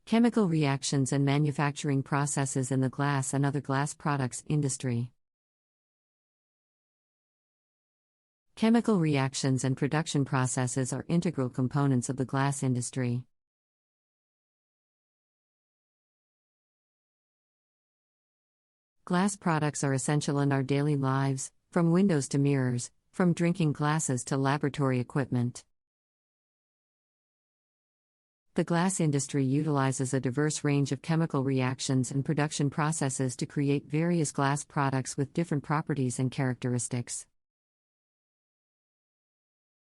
Chemical reactions and manufacturing processes in the glass and other glass products industry. Chemical reactions and production processes are integral components of the glass industry. Glass products are essential in our daily lives, from windows to mirrors, from drinking glasses to laboratory equipment. The glass industry utilizes a diverse range of chemical reactions and production processes to create various glass products with different properties and characteristics.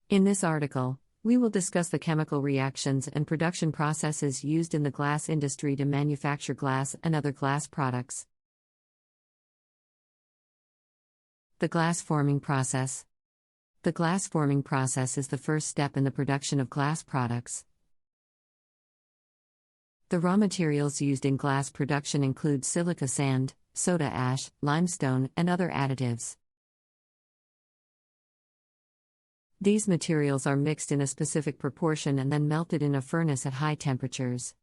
In this article, we will discuss the chemical reactions and production processes used in the glass industry to manufacture glass and other glass products. The glass forming process. The glass forming process is the first step in the production of glass products. The raw materials used in glass production include silica sand, soda ash, limestone, and other additives. These materials are mixed in a specific proportion and then melted in a furnace at high temperatures.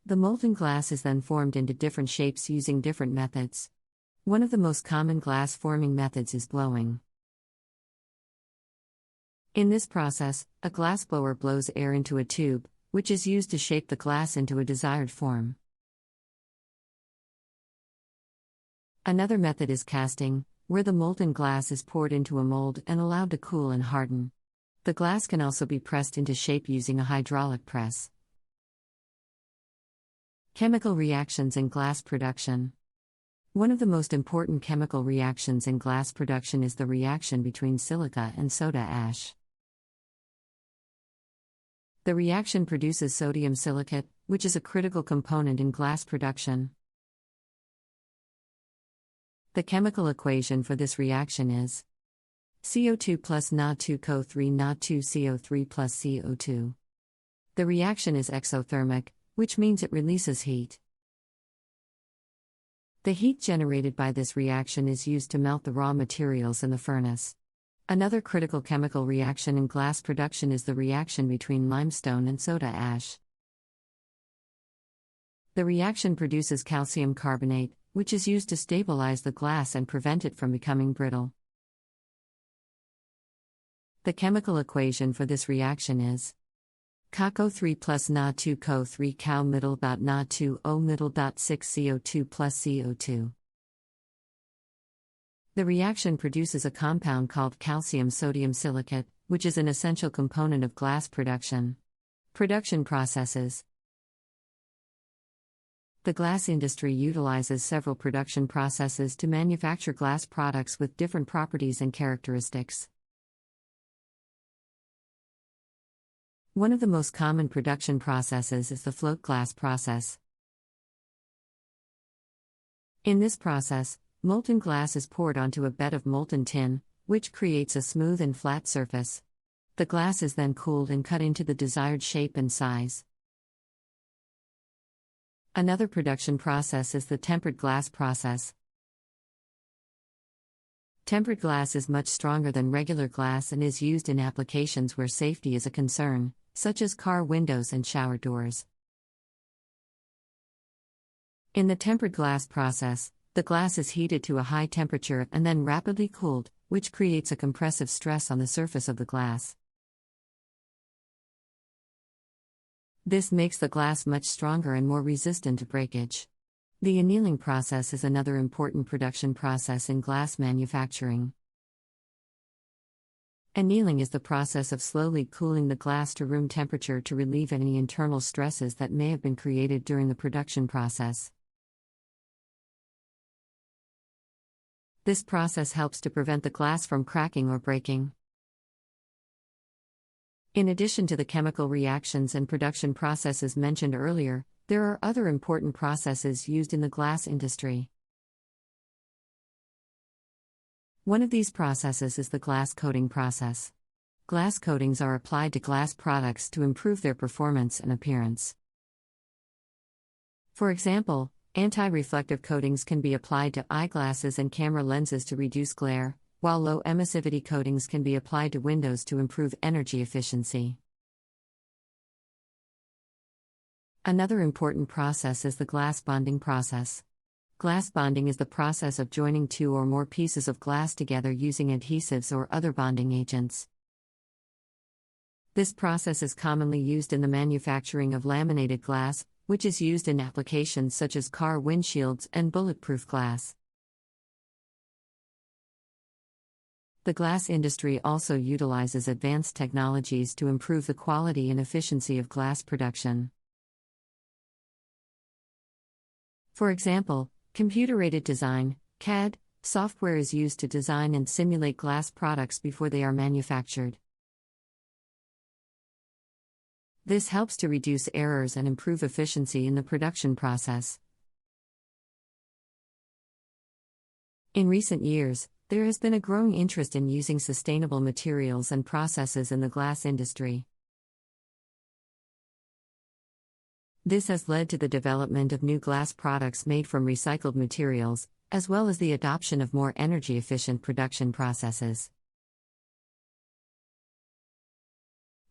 The molten glass is then formed into different shapes using different methods. One of the most common glass forming methods is blowing. In this process, a glassblower blows air into a tube, which is used to shape the glass into a desired form. Another method is casting, where the molten glass is poured into a mold and allowed to cool and harden. The glass can also be pressed into shape using a hydraulic press. Chemical reactions in glass production. One of the most important chemical reactions in glass production is the reaction between silica and soda ash. The reaction produces sodium silicate, which is a critical component in glass production. The chemical equation for this reaction is CO2 plus Na2CO3 Na2CO3 plus CO2. The reaction is exothermic, which means it releases heat. The heat generated by this reaction is used to melt the raw materials in the furnace. Another critical chemical reaction in glass production is the reaction between limestone and soda ash. The reaction produces calcium carbonate, which is used to stabilize the glass and prevent it from becoming brittle. The chemical equation for this reaction is CaCO3 plus Na2CO3 cow middle dot Na2O middle dot 6 CO2 plus CO2. The reaction produces a compound called calcium sodium silicate, which is an essential component of glass production. Production processes. The glass industry utilizes several production processes to manufacture glass products with different properties and characteristics. One of the most common production processes is the float glass process. In this process, molten glass is poured onto a bed of molten tin, which creates a smooth and flat surface. The glass is then cooled and cut into the desired shape and size. Another production process is the tempered glass process. Tempered glass is much stronger than regular glass and is used in applications where safety is a concern, such as car windows and shower doors. In the tempered glass process, the glass is heated to a high temperature and then rapidly cooled, which creates a compressive stress on the surface of the glass. This makes the glass much stronger and more resistant to breakage. The annealing process is another important production process in glass manufacturing. Annealing is the process of slowly cooling the glass to room temperature to relieve any internal stresses that may have been created during the production process. This process helps to prevent the glass from cracking or breaking. In addition to the chemical reactions and production processes mentioned earlier, there are other important processes used in the glass industry. One of these processes is the glass coating process. Glass coatings are applied to glass products to improve their performance and appearance. For example, anti-reflective coatings can be applied to eyeglasses and camera lenses to reduce glare, while low emissivity coatings can be applied to windows to improve energy efficiency. Another important process is the glass bonding process. Glass bonding is the process of joining two or more pieces of glass together using adhesives or other bonding agents. This process is commonly used in the manufacturing of laminated glass, which is used in applications such as car windshields and bulletproof glass. The glass industry also utilizes advanced technologies to improve the quality and efficiency of glass production. For example, computer-aided design (CAD) software is used to design and simulate glass products before they are manufactured. This helps to reduce errors and improve efficiency in the production process. In recent years, there has been a growing interest in using sustainable materials and processes in the glass industry. This has led to the development of new glass products made from recycled materials, as well as the adoption of more energy-efficient production processes.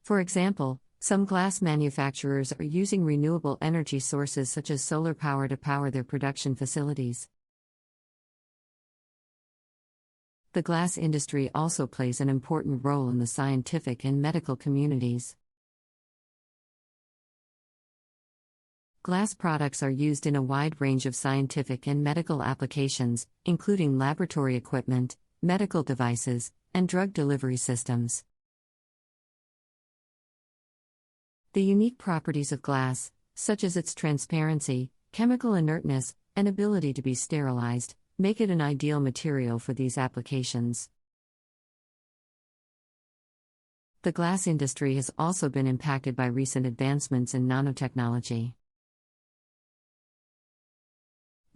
For example, some glass manufacturers are using renewable energy sources such as solar power to power their production facilities. The glass industry also plays an important role in the scientific and medical communities. Glass products are used in a wide range of scientific and medical applications, including laboratory equipment, medical devices, and drug delivery systems. The unique properties of glass, such as its transparency, chemical inertness, and ability to be sterilized make it an ideal material for these applications. The glass industry has also been impacted by recent advancements in nanotechnology.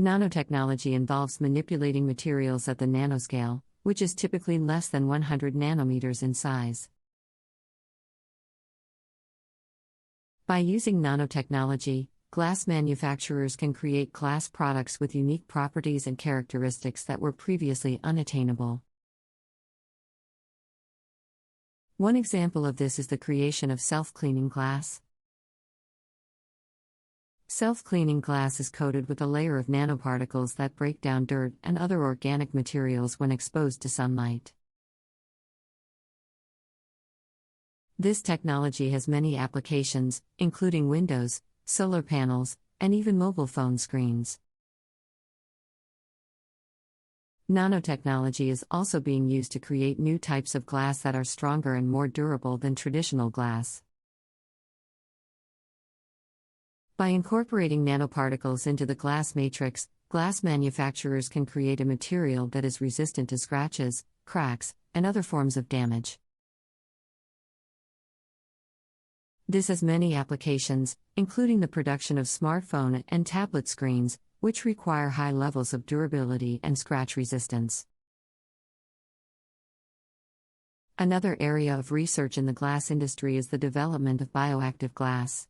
Nanotechnology involves manipulating materials at the nanoscale, which is typically less than 100 nanometers in size. By using nanotechnology, glass manufacturers can create glass products with unique properties and characteristics that were previously unattainable. One example of this is the creation of self-cleaning glass. Self-cleaning glass is coated with a layer of nanoparticles that break down dirt and other organic materials when exposed to sunlight. This technology has many applications, including windows, solar panels, and even mobile phone screens. Nanotechnology is also being used to create new types of glass that are stronger and more durable than traditional glass. By incorporating nanoparticles into the glass matrix, glass manufacturers can create a material that is resistant to scratches, cracks, and other forms of damage. This has many applications, including the production of smartphone and tablet screens, which require high levels of durability and scratch resistance. Another area of research in the glass industry is the development of bioactive glass.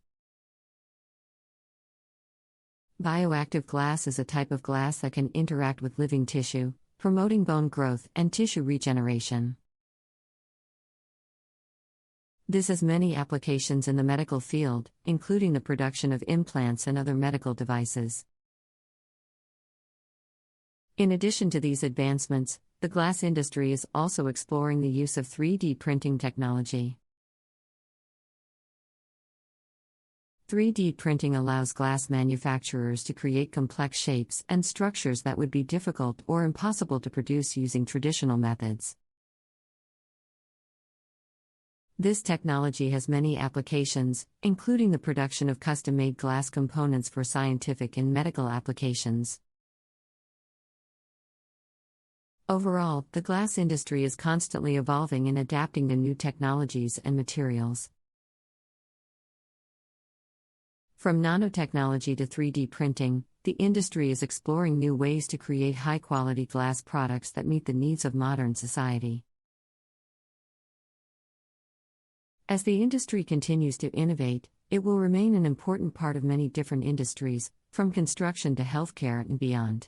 Bioactive glass is a type of glass that can interact with living tissue, promoting bone growth and tissue regeneration. This has many applications in the medical field, including the production of implants and other medical devices. In addition to these advancements, the glass industry is also exploring the use of 3D printing technology. 3D printing allows glass manufacturers to create complex shapes and structures that would be difficult or impossible to produce using traditional methods. This technology has many applications, including the production of custom-made glass components for scientific and medical applications. Overall, the glass industry is constantly evolving and adapting to new technologies and materials. From nanotechnology to 3D printing, the industry is exploring new ways to create high-quality glass products that meet the needs of modern society. As the industry continues to innovate, it will remain an important part of many different industries, from construction to healthcare and beyond.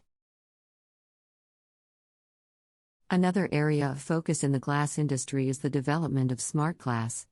Another area of focus in the glass industry is the development of smart glass.